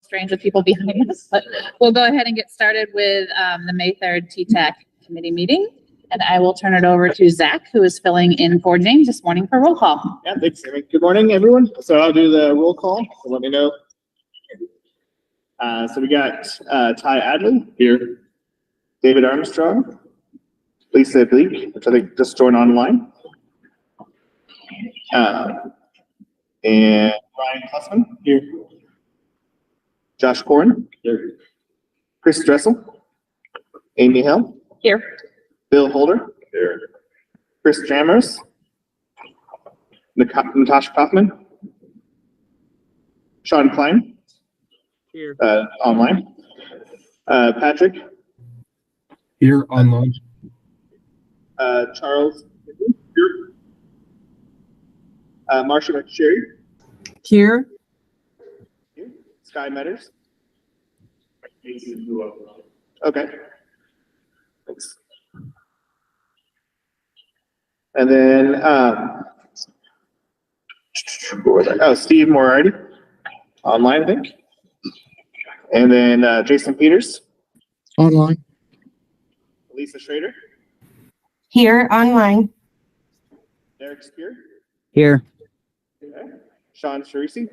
strange with people behind us, but we'll go ahead and get started with the May 3rd TTAC committee meeting. And I will turn it over to Zach, who is filling in for James this morning for roll call. Yeah, thanks, Amy. Good morning, everyone. So I'll do the roll call, so let me know. So we got Ty Adley here, David Armstrong, Lisa Bleak, which I think just joined online, and Ryan Klussman here, Josh Corin here, Chris Dressel, Amy Hill Here. Bill Holder here, Chris Jammers, Natasha Kaufman, Sean Klein here, online, Patrick here online, Charles here, Marsha McSherry Here. here, Sky Metters. Okay, thanks. And then what was that? Oh, Steve Moriarty online, I think. And then Jason Peters, online, Lisa Schrader, Here online. Derek Spear, Here. okay. Sean Charisi,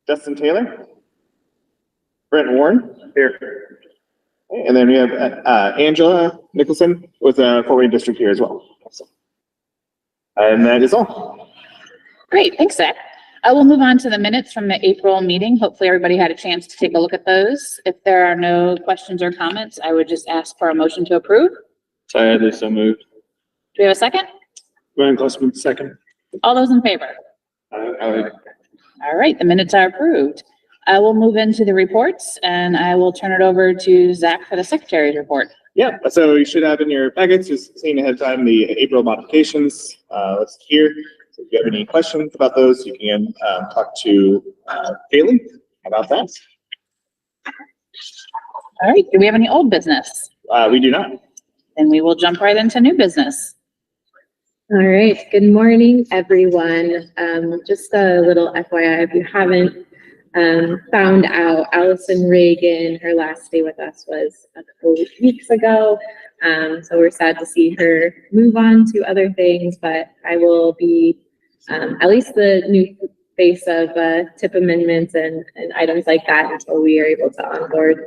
Justin Taylor, Brent Warren here. Okay, and then we have Angela Nicholson with Fort Wayne District here as well. So, and that is all. Great, thanks, Zach. I will move on to the minutes from the April meeting. Hopefully everybody had a chance to take a look at those. If there are no questions or comments, I would just ask for a motion to approve. Ty Adley, so moved. Do we have a second? Ryan Klussman, second. All those in favor? Aye. All right, the minutes are approved. I will move into the reports and I will turn it over to Zach for the secretary's report. Yeah, so you should have in your packets, just seeing ahead of time, the April modifications listed here. So if you have any questions about those, you can talk to Haley about that. All right, do we have any old business? We do not. Then we will jump right into new business. All right, good morning, everyone. Just a little FYI, if you haven't found out, Allison Reagan, her last day with us was a couple weeks ago. So we're sad to see her move on to other things, but I will be at least the new face of tip amendments and items like that until we are able to onboard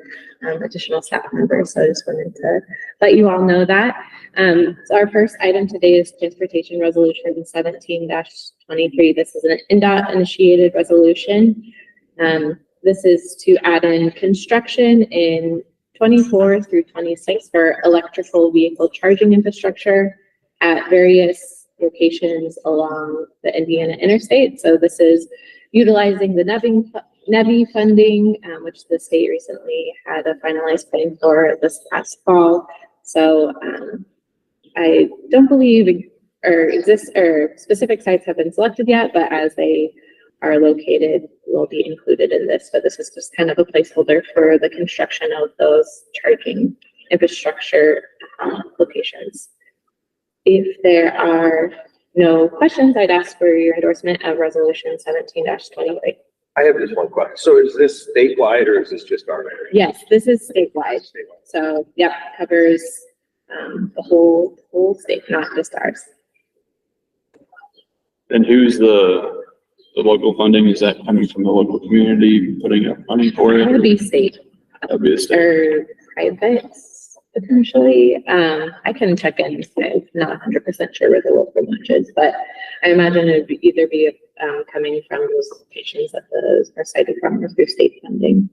additional staff members. So I just wanted to let you all know that. So our first item today is Transportation Resolution 17-23. This is an NDOT initiated resolution. This is to add in construction in 24 through 26 for electrical vehicle charging infrastructure at various locations along the Indiana interstate. So this is utilizing the NEVI funding, which the state recently had a finalized plan for this past fall. So I don't believe specific sites have been selected yet, but as they are located will be included in this, but this is just kind of a placeholder for the construction of those charging infrastructure locations. If there are no questions, I'd ask for your endorsement of resolution 17-23. I have just one question. So is this statewide or is this just our area? Yes, this is statewide. So yep, covers the whole state, not just ours. And who's the local funding? Is that coming from the local community putting up money for it? It would be state. That would be the state. Or private, potentially. I can check in. I'm not 100% sure where the local match is, but I imagine it would either be coming from those locations that those are cited from or through state funding.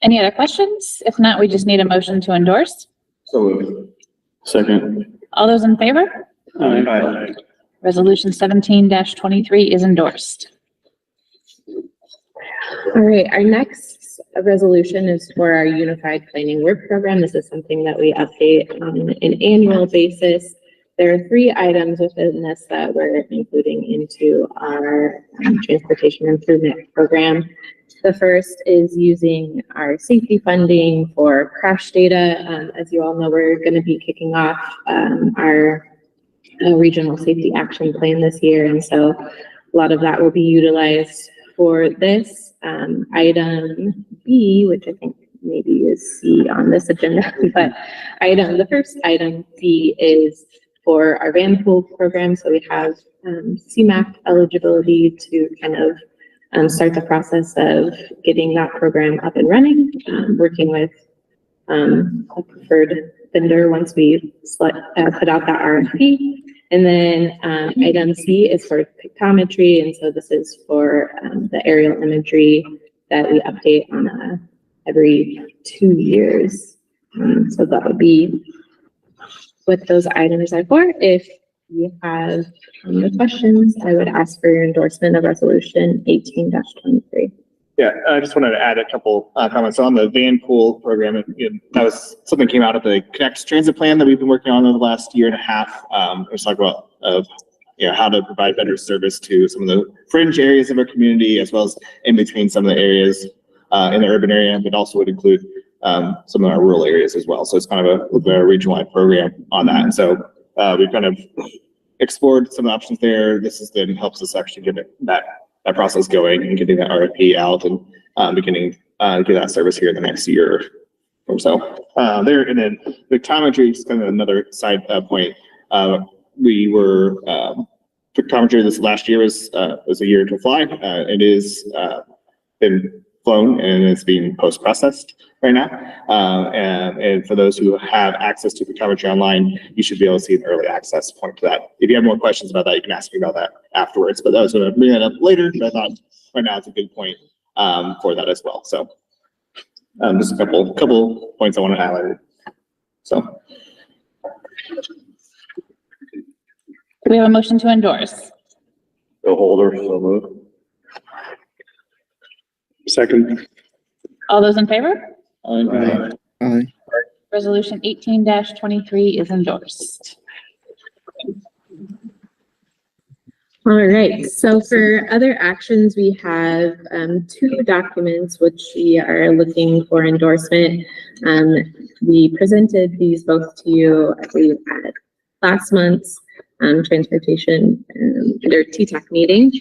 Any other questions? If not, we just need a motion to endorse. So moved. Second. All those in favor? Aye. Resolution 17-23 is endorsed. All right, our next resolution is for our Unified Planning Work Program. This is something that we update on an annual basis. There are 3 items within this that we're including into our transportation improvement program. The first is using our safety funding for crash data. As you all know, we're going to be kicking off our a regional safety action plan this year. And so a lot of that will be utilized for this. Item B, which I think maybe is C on this agenda, but the first item B is for our van pool program. So we have CMAQ eligibility to kind of start the process of getting that program up and running, working with a preferred vendor once we put out that RFP. And then item C is for pictometry. And so this is for the aerial imagery that we update on every 2 years. So that would be what those items are for. If you have no questions, I would ask for your endorsement of resolution 18-23. Yeah, I just wanted to add a couple comments on the van pool program. That was something that came out of the Connect Transit Plan that we've been working on over the last year and a half. Let's talk about how to provide better service to some of the fringe areas of our community, as well as in between some of the areas in the urban area, but also would include some of our rural areas as well. So it's kind of a regional-wide program on that. And so we've kind of explored some options there. This is then helps us actually get that process going and getting that RFP out and beginning to get that service here in the next year or so. There, and then pictometry is kind of another side point. We were pictometry this last year was a year to fly. It is been flown and it's being post-processed right now. And for those who have access to pictometry online, you should be able to see an early access point to that. If you have more questions about that, you can ask me about that afterwards, but I was going to bring that up later, but I thought right now it's a good point for that as well. So just a couple points I want to highlight. So. Do we have a motion to endorse? Bill Holder, so moved. Second. All those in favor? Aye. Aye. Resolution 18-23 is endorsed. All right, so for other actions, we have 2 documents which we are looking for endorsement. We presented these both to you, I believe, at last month's transportation or TTAC meeting.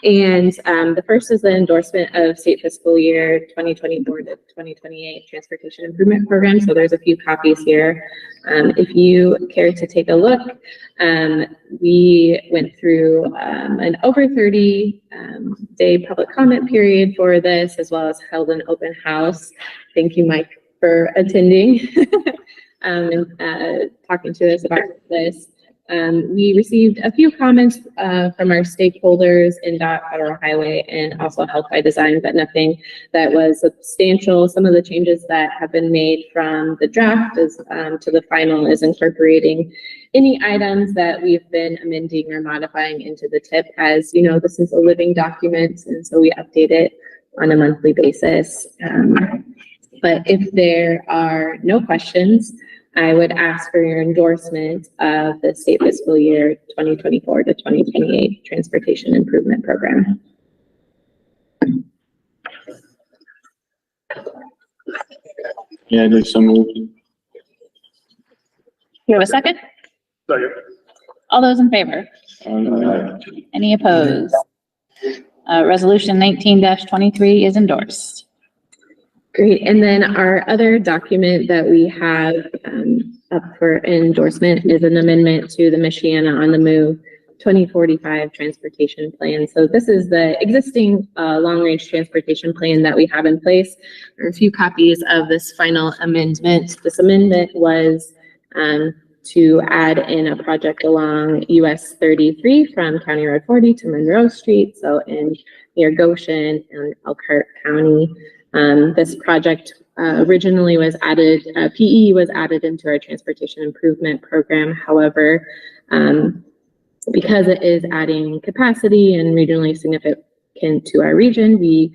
And the first is the endorsement of state fiscal year 2024 to 2028 transportation improvement program. So there's a few copies here. If you care to take a look, we went through an over 30-day public comment period for this, as well as held an open house. Thank you, Mike, for attending and talking to us about this. We received a few comments from our stakeholders in DOT, Federal Highway, and also Health by Design, but nothing that was substantial. Some of the changes that have been made from the draft is, to the final is incorporating any items that we've been amending or modifying into the TIP. As you know, this is a living document, and so we update it on a monthly basis. But if there are no questions, I would ask for your endorsement of the state fiscal year 2024 to 2028 transportation improvement program. Yeah, there's some moved. You have a second? Second. All those in favor? Aye. Any opposed? Resolution 19-23 is endorsed. Great. And then our other document that we have up for endorsement is an amendment to the Michiana on the Move 2045 transportation plan. So this is the existing long-range transportation plan that we have in place. There are a few copies of this final amendment. This amendment was to add in a project along US 33 from County Road 40 to Monroe Street. So in near Goshen and Elkhart County. This project originally was added, PE was added into our transportation improvement program. However, because it is adding capacity and regionally significant to our region, we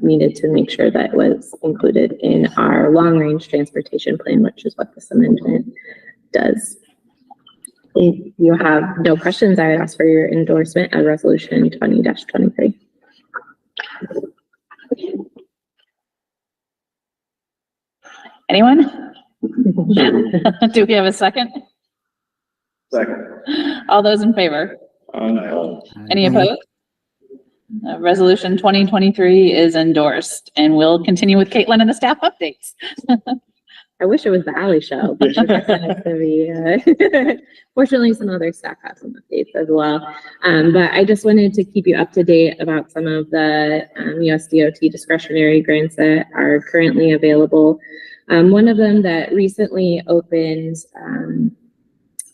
needed to make sure that it was included in our long-range transportation plan, which is what this amendment does. If you have no questions, I would ask for your endorsement of resolution 20-23. Anyone? Do we have a second? Second. All those in favor? Any opposed? Resolution 2023 is endorsed, and we'll continue with Caitlin and the staff updates. I wish it was the Alley Show, but fortunately, some other staff have some updates as well. But I just wanted to keep you up to date about some of the USDOT discretionary grants that are currently available. One of them that recently opened,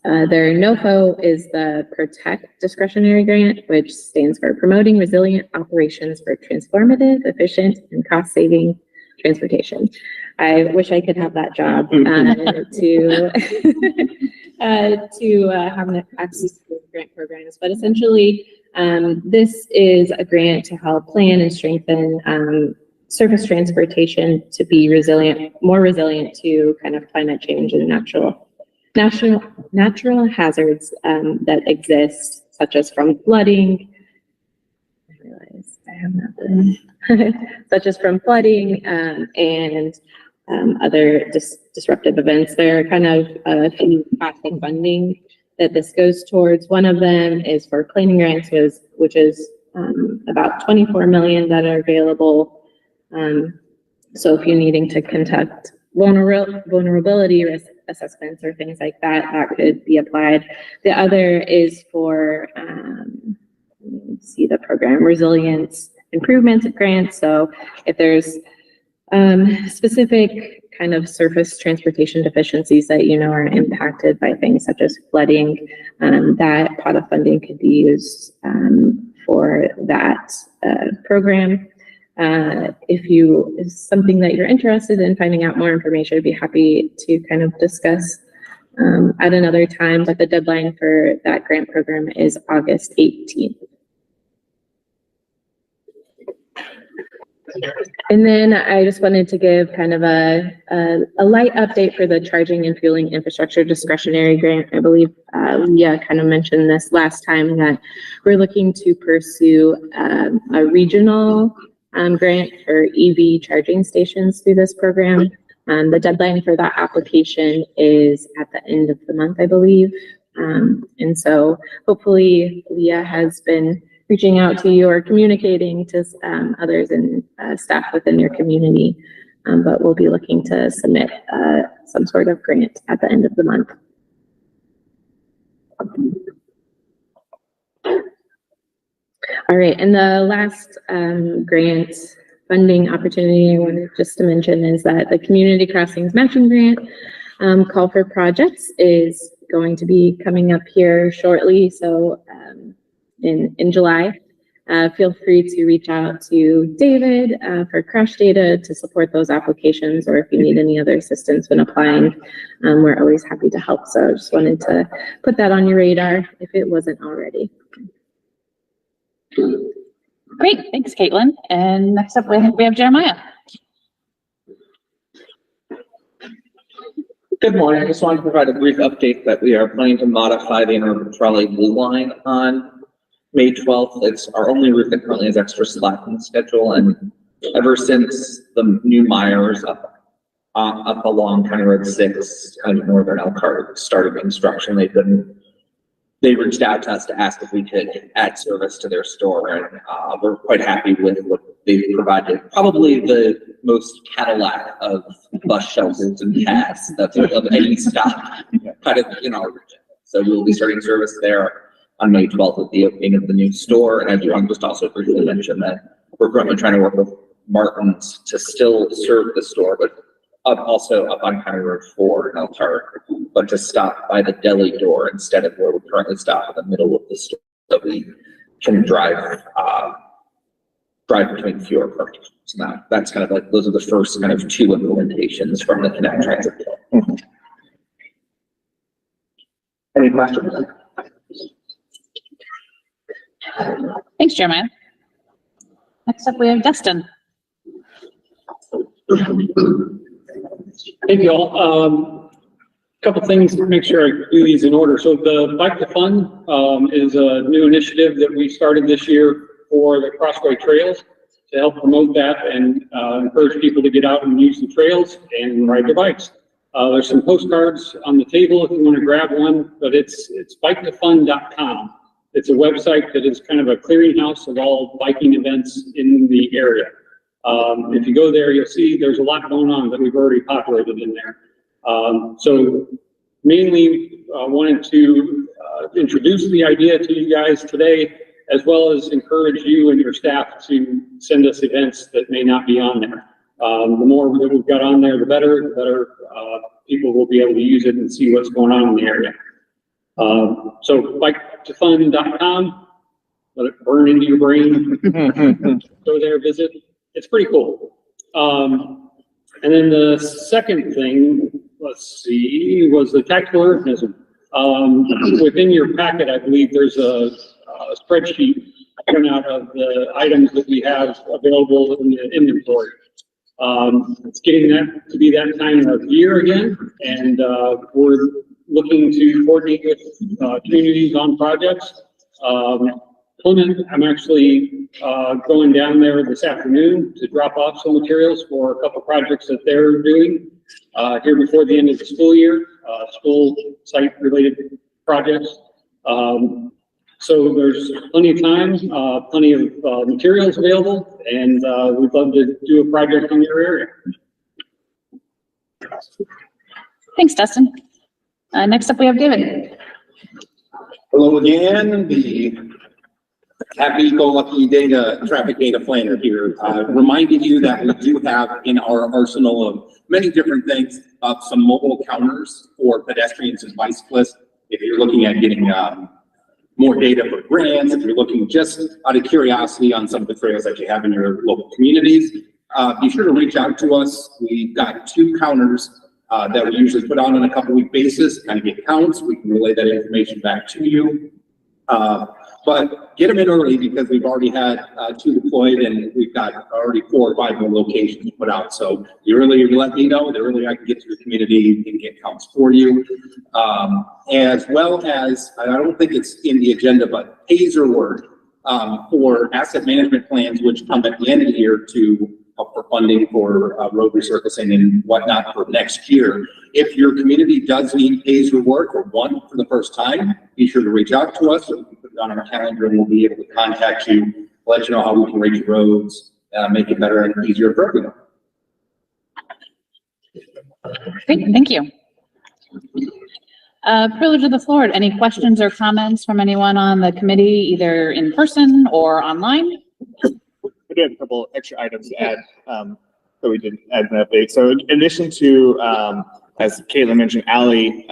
their NOFO is the Protect discretionary grant, which stands for Promoting Resilient Operations for Transformative, Efficient, and Cost-Saving Transportation. I wish I could have that job to have access to grant programs. But essentially, this is a grant to help plan and strengthen surface transportation to be more resilient to kind of climate change and natural hazards that exist, such as from flooding. I realize I have not been such as from flooding and other disruptive events. There are kind of a few paths of funding that this goes towards. One of them is for planning grants, which is about 24 million that are available. So if you're needing to conduct vulnerability risk assessments or things like that, that could be applied. The other is for, see the program, resilience improvement grants. So if there's specific kind of surface transportation deficiencies that are impacted by things such as flooding, that pot of funding could be used for that program. If is something that you're interested in finding out more information, I'd be happy to kind of discuss at another time, but the deadline for that grant program is August 18th. And then I just wanted to give kind of a light update for the charging and fueling infrastructure discretionary grant. I believe Leah kind of mentioned this last time, that we're looking to pursue a regional grant for EV charging stations through this program. The deadline for that application is at the end of the month, I believe. And so hopefully Leah has been reaching out to you or communicating to others and staff within your community, but we'll be looking to submit some sort of grant at the end of the month. All right, and the last grant funding opportunity I wanted just to mention is that the Community Crossings Matching Grant call for projects is going to be coming up here shortly. So in July, feel free to reach out to David for crash data to support those applications, or if you need any other assistance when applying, we're always happy to help. So I just wanted to put that on your radar if it wasn't already. Great, thanks, Caitlin. And next up, we have Jeremiah. Good morning. I just wanted to provide a brief update that we are planning to modify the Interurban Trolley Blue Line on May 12th. It's our only route that currently has extra slack in the schedule, and ever since the new Myers up along County Road 6, kind of northern Elkhart, started construction, they reached out to us to ask if we could add service to their store, and we're quite happy with what they've provided. Probably the most Cadillac of bus shelters and cabs of any stop, kind of in our region. So we'll be starting service there on May 12th with the opening of the new store. And I do want to just also briefly mention that we're currently trying to work with Martin's to still serve the store, but also up on County Road 4 in Elkhart, but to stop by the deli door instead of where we currently stop in the middle of the store, so we can drive between fewer parking. So that's kind of like, those are the first kind of two implementations from the Connect Transit. Any questions? Thanks, Jeremiah. Next up, we have Dustin. Thank you all. Couple things to make sure I do these in order. So the Bike to Fun is a new initiative that we started this year for the Crossway Trails to help promote that and encourage people to get out and use the trails and ride their bikes. There's some postcards on the table if you want to grab one, but it's biketofun.com. It's a website that is kind of a clearinghouse of all biking events in the area. If you go there, you'll see there's a lot going on that we've already populated in there. So mainly wanted to introduce the idea to you guys today, as well as encourage you and your staff to send us events that may not be on there. The more that we've got on there, the better people will be able to use it and see what's going on in the area. So biketofun.com, let it burn into your brain. Go there, visit. It's pretty cool. And then the second thing, let's see, was the tactical urbanism. Within your packet, I believe there's a spreadsheet out of the items that we have available in the inventory. It's getting that to be that time of year again, and we're looking to coordinate with communities on projects. Plymouth, I'm actually going down there this afternoon to drop off some materials for a couple projects that they're doing here before the end of the school year, school site related projects. So there's plenty of time, plenty of materials available, and we'd love to do a project in your area. Thanks, Dustin. Next up, we have David. Hello again, the happy-go-lucky traffic data planner here. Reminding you that we do have in our arsenal of many different things, some mobile counters for pedestrians and bicyclists. If you're looking at getting more data for grants, if you're looking just out of curiosity on some of the trails that you have in your local communities, be sure to reach out to us. We've got 2 counters that we usually put on a couple-week basis, kind of get counts. We can relay that information back to you. But get them in early because we've already had 2 deployed and we've got already 4 or 5 more locations put out. So the earlier you let me know, the earlier I can get to your community and get counts for you. As well as, I don't think it's in the agenda, but Hazer work for asset management plans, which come at the end of the year to help for funding for road resurfacing and whatnot for next year. If your community does need Hazer work or one for the first time, be sure to reach out to us. So we can put it on our calendar and we'll be able to contact you, let you know how we can rate your roads, make it better and easier for everyone. Great, thank you. Privilege of the floor. Any questions or comments from anyone on the committee, either in person or online? We do have a couple extra items to add, so we did add an update. So in addition to, as Caitlin mentioned, Allie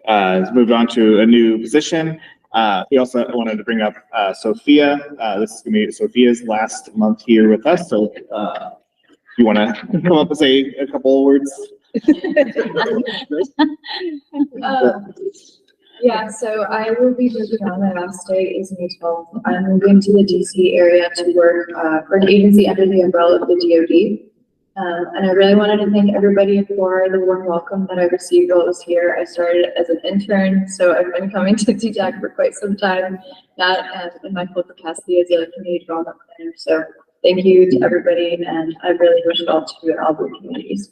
has moved on to a new position. We also wanted to bring up Sophia. This is going to be Sophia's last month here with us. So if you want to come up and say a couple of words. Yeah, so I will be moving on. My last day is May 12th. I'm moving to the DC area to work for an agency under the umbrella of the DoD. And I really wanted to thank everybody for the warm welcome that I received while I was here. I started as an intern, so I've been coming to TTAC for quite some time, not in my full capacity as a community development planner. So thank you to everybody, and I really wish well to all the communities.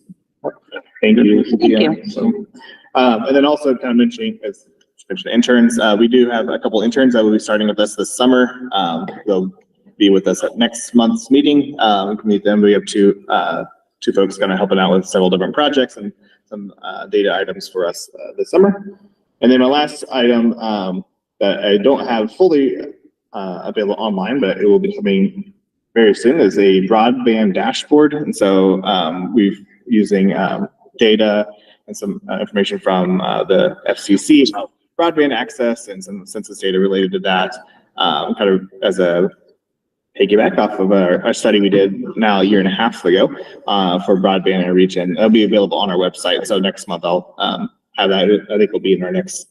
Thank you. Thank you. So, and then also kind of mentioning, as mentioned, interns, we do have a couple interns that will be starting with us this summer. They'll be with us at next month's meeting. We can meet them. We have two folks kind of helping out with several different projects and some data items for us this summer. And then my last item that I don't have fully available online, but it will be coming very soon, is a broadband dashboard. And so we've using data and some information from the FCC about broadband access and some census data related to that, kind of as a piggyback off of our study we did now a year and a half ago for broadband in our region. It'll be available on our website. So next month I'll have that. I think it'll be in our next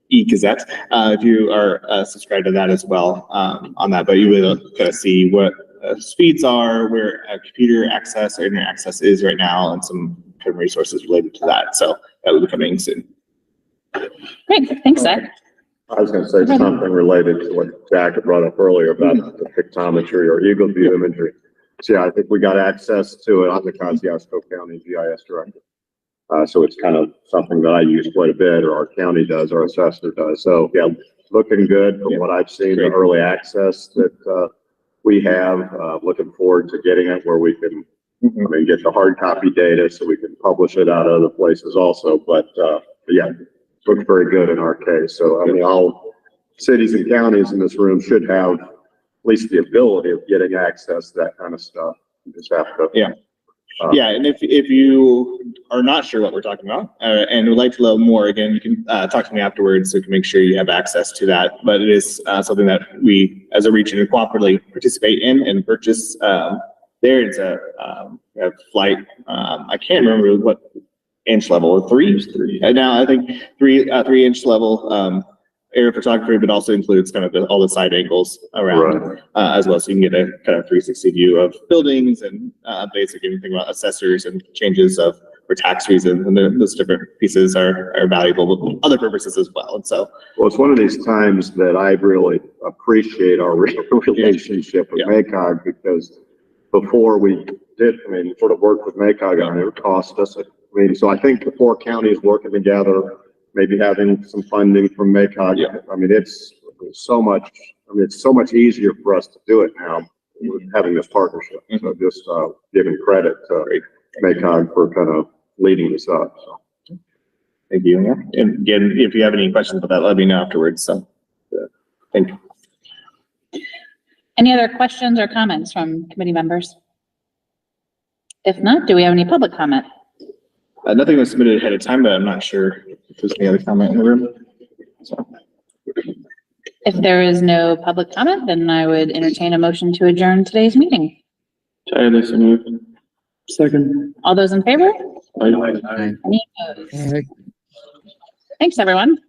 e-Gazette if you are subscribed to that as well on that. But you will kind of see what speeds are, where computer access or internet access is right now, and some kind of resources related to that. So that will be coming soon. Great, thanks, Zach. I was going to say something related to what Jack had brought up earlier about the pictometry or Eagle View imagery. So yeah, I think we got access to it. I'm the Kosciuszko County GIS director. So it's kind of something that I use quite a bit, or our county does, our assessor does. So yeah, looking good from what I've seen, the early access that, we have, looking forward to getting it where we can, I mean, get the hard copy data so we can publish it out other places also. But yeah, looks very good in our case. So I mean, all cities and counties in this room should have at least the ability of getting access to that kind of stuff. You just have to. Yeah. Yeah, and if you are not sure what we're talking about and would like to know more, again, you can talk to me afterwards so we can make sure you have access to that. But it is something that we, as a region, cooperatively participate in and purchase. There it's a flight. I can't remember what inch level, three. Now I think 3-inch level aerial photography, but also includes kind of all the side angles around as well. So you can get a kind of 360 view of buildings and basic anything about assessors and changes for tax reasons. And those different pieces are valuable with other purposes as well. And so, well, it's one of these times that I really appreciate our relationship with MACOG, because before we did, I mean, sort of work with MACOG on it, it cost us, so I think the 4 counties working together, maybe having some funding from MACOG. I mean, it's so much easier for us to do it now with having this partnership. So just giving credit to MACOG for kind of leading this up. So. Thank you. Yeah. And again, if you have any questions about that, let me know afterwards. So thank you. Any other questions or comments from committee members? If not, do we have any public comment? Nothing was submitted ahead of time, but I'm not sure if there's any other comment in the room. So. If there is no public comment, then I would entertain a motion to adjourn today's meeting. Second. All those in favor? Aye. Any opposed? All right. Thanks, everyone.